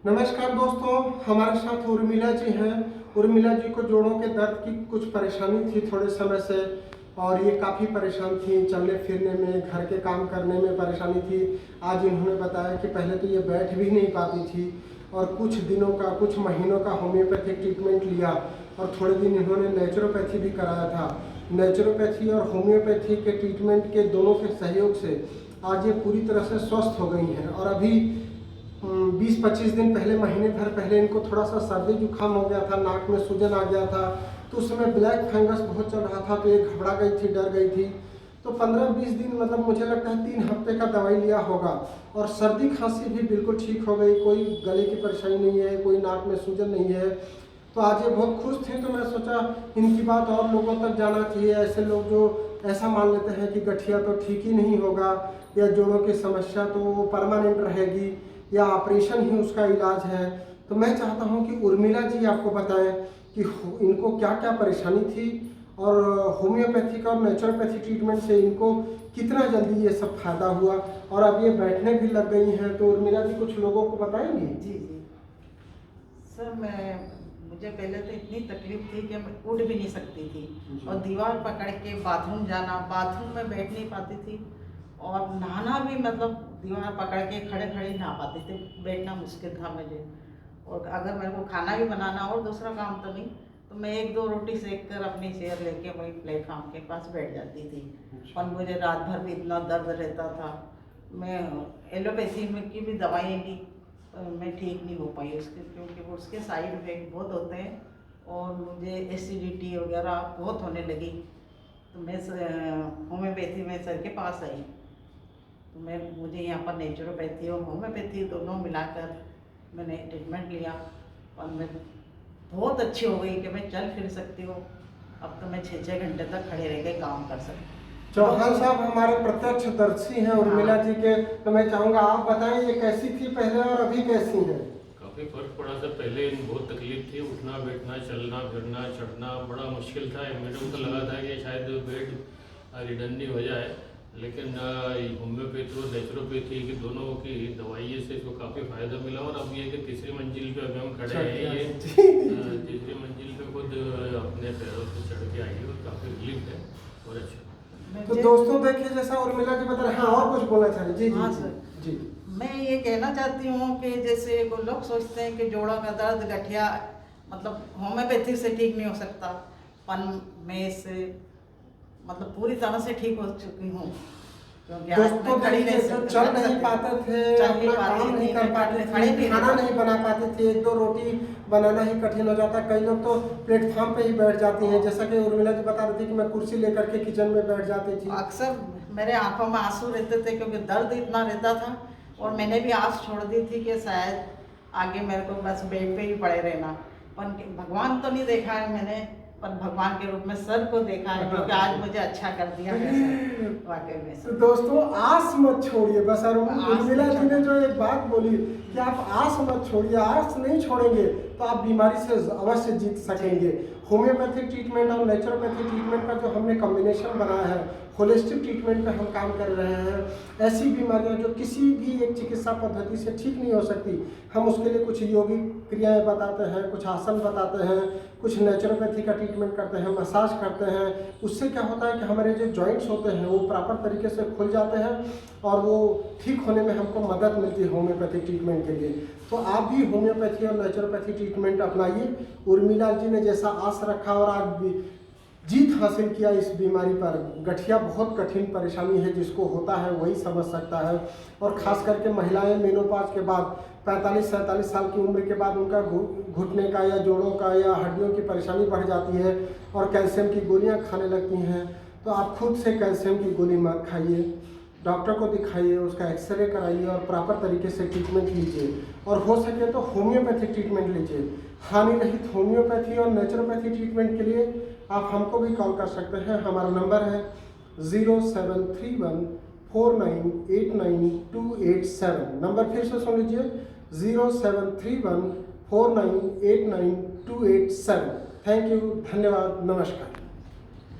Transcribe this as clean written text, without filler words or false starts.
नमस्कार दोस्तों, हमारे साथ उर्मिला जी हैं। उर्मिला जी को जोड़ों के दर्द की कुछ परेशानी थी थोड़े समय से, और ये काफ़ी परेशान थी। चलने फिरने में, घर के काम करने में परेशानी थी। आज इन्होंने बताया कि पहले तो ये बैठ भी नहीं पाती थी, और कुछ महीनों का होम्योपैथिक ट्रीटमेंट लिया, और थोड़े दिन इन्होंने नेचुरोपैथी भी कराया था। नेचुरोपैथी और होम्योपैथी के ट्रीटमेंट के दोनों के सहयोग से आज ये पूरी तरह से स्वस्थ हो गई हैं। और अभी 20-25 दिन पहले, महीने भर पहले इनको थोड़ा सा सर्दी जुकाम हो गया था, नाक में सूजन आ गया था। तो उस समय ब्लैक फंगस बहुत चल रहा था, तो ये घबरा गई थी, डर गई थी। तो 15-20 दिन, मतलब मुझे लगता है 3 हफ्ते का दवाई लिया होगा, और सर्दी खांसी भी बिल्कुल ठीक हो गई। कोई गले की परेशानी नहीं है, कोई नाक में सूजन नहीं है। तो आज ये बहुत खुश थे। तो मैं सोचा इनकी बात और लोगों तक जाना चाहिए। ऐसे लोग जो ऐसा मान लेते हैं कि गठिया तो ठीक ही नहीं होगा, या जोड़ों की समस्या तो परमानेंट रहेगी, या ऑपरेशन ही उसका इलाज है। तो मैं चाहता हूं कि उर्मिला जी आपको बताएं कि इनको क्या क्या परेशानी थी, और होम्योपैथिक और नेचुरोपैथी ट्रीटमेंट से इनको कितना जल्दी ये सब फायदा हुआ, और अब ये बैठने भी लग गई हैं। तो उर्मिला जी कुछ लोगों को बताएंगी? जी जी सर, मुझे पहले तो इतनी तकलीफ थी कि मैं उठ भी नहीं सकती थी, और दीवार पकड़ के बाथरूम जाना, बाथरूम में बैठ नहीं पाती थी, और नहाना भी मतलब दीवार पकड़ के खड़े खड़े नहा पाती थी, बैठना मुश्किल था मुझे। और अगर मेरे को खाना भी बनाना और दूसरा काम तो नहीं, तो मैं 1-2 रोटी सेक कर अपनी चेयर लेके वही प्लेटफॉर्म के पास बैठ जाती थी। और मुझे रात भर भी इतना दर्द रहता था। मैं एलोपैथी में की भी दवाई ली, मैं ठीक नहीं हो पाई उसके, क्योंकि वो उसके साइड इफेक्ट बहुत होते हैं, और मुझे एसिडिटी वगैरह बहुत होने लगी। तो मैं होम्योपैथी में सर के पास आई। तो मुझे यहाँ पर नेचुरोपैथी और होम्योपैथी दोनों मिलाकर मैंने ट्रीटमेंट लिया, और मैं बहुत अच्छी हो गई कि मैं चल फिर सकती हूँ। अब तो मैं 6-6 घंटे तक खड़े रह के काम कर सकती हूँ। चौहान साहब हमारे प्रत्यक्षदर्शी हैं उर्मिला जी के। तो मैं चाहूँगा आप बताएं ये कैसी थी पहले और अभी कैसी हैं? काफ़ी फर्क पड़ा था। पहले बहुत तकलीफ थी, उठना बैठना, चलना फिरना, चढ़ना बड़ा मुश्किल था। मेरे को तो लगा था कि शायद बेड रिडंडी हो जाए, लेकिन होम्योपैथी और नेचुरोपैथी की दोनों की दवाइयों से इसको काफ़ी फ़ायदा मिला। और अब ये कि तीसरी मंजिल पे अभी हम खड़े हैं, ये तीसरी मंजिल पे खुद अपने पैरों से चढ़ के आई है, और काफ़ी रिलीफ है और अच्छा। तो दोस्तों देखिए, जैसा उर्मिला जी बता रहे हैं। हाँ, और कुछ बोलना चाह रहे? जी हाँ जी सर, जी। मैं ये कहना चाहती हूँ कि जैसे वो लोग सोचते हैं कि जोड़ों का दर्द, गठिया मतलब होम्योपैथी से ठीक नहीं हो सकता, पर मैं इससे मतलब पूरी तरह से ठीक हो चुकी हूँ। क्योंकि आज दोस्तों मैं खड़ी देखिए, जो चल नहीं पाते थे, अपना काम नहीं कर पाते थे, खाना नहीं बना पाते थे, 1-2 रोटी बनाना ही कठिन हो जाता। कई लोग तो प्लेटफॉर्म पे ही बैठ जाती हैं, जैसा कि उर्मिला जी बता रही थी कि मैं कुर्सी लेकर के किचन में बैठ जाती थी। अक्सर मेरे आंखों में आंसू रहते थे, क्योंकि दर्द इतना रहता था। और मैंने भी आस छोड़ दी थी कि शायद आगे मेरे को बस बेड पे ही पड़े रहना। पर भगवान तो नहीं देखा है मैंने, पर भगवान के रूप में सर को देखा है, क्योंकि आज मुझे अच्छा कर दिया है सर, वाकई में तो सर। दोस्तों आस मत छोड़िए बस। और उर्मिला जी ने जो एक बात बोली कि आप आस मत छोड़िए, आस नहीं छोड़ेंगे तो आप बीमारी से अवश्य जीत सकेंगे। होम्योपैथिक ट्रीटमेंट और नेचुरोपैथिक ट्रीटमेंट का जो हमने कॉम्बिनेशन बनाया है, होलिस्टिक ट्रीटमेंट पे हम काम कर रहे हैं। ऐसी बीमारियां जो किसी भी एक चिकित्सा पद्धति से ठीक नहीं हो सकती, हम उसके लिए कुछ योगिक क्रियाएं बताते हैं, कुछ आसन बताते हैं, कुछ नेचुरोपैथी का ट्रीटमेंट करते हैं, मसाज करते हैं। उससे क्या होता है कि हमारे जो जॉइंट्स होते हैं वो प्रॉपर तरीके से खुल जाते हैं, और वो ठीक होने में हमको मदद मिलती है होम्योपैथिक ट्रीटमेंट के लिए। तो आप भी होम्योपैथी और नेचुरोपैथी ट्रीटमेंट अपनाइए। उर्मिला जी ने जैसा आस रखा और आज भी जीत हासिल किया इस बीमारी पर। गठिया बहुत कठिन परेशानी है, जिसको होता है वही समझ सकता है। और ख़ास करके महिलाएं मेनोपॉज के बाद 45-47 साल की उम्र के बाद उनका घुटने का या जोड़ों का या हड्डियों की परेशानी बढ़ जाती है, और कैल्शियम की गोलियां खाने लगती हैं। तो आप खुद से कैल्शियम की गोली मत खाइए, डॉक्टर को दिखाइए, उसका एक्सरे कराइए, और प्रॉपर तरीके से ट्रीटमेंट लीजिए। और हो सके तो होम्योपैथिक ट्रीटमेंट लीजिए। हानि रहित होम्योपैथी और नेचुरोपैथी ट्रीटमेंट के लिए आप हमको भी कॉल कर सकते हैं। हमारा नंबर है 0731498927। नंबर फिर से सुन लीजिए, 0731498927। थैंक यू, धन्यवाद, नमस्कार।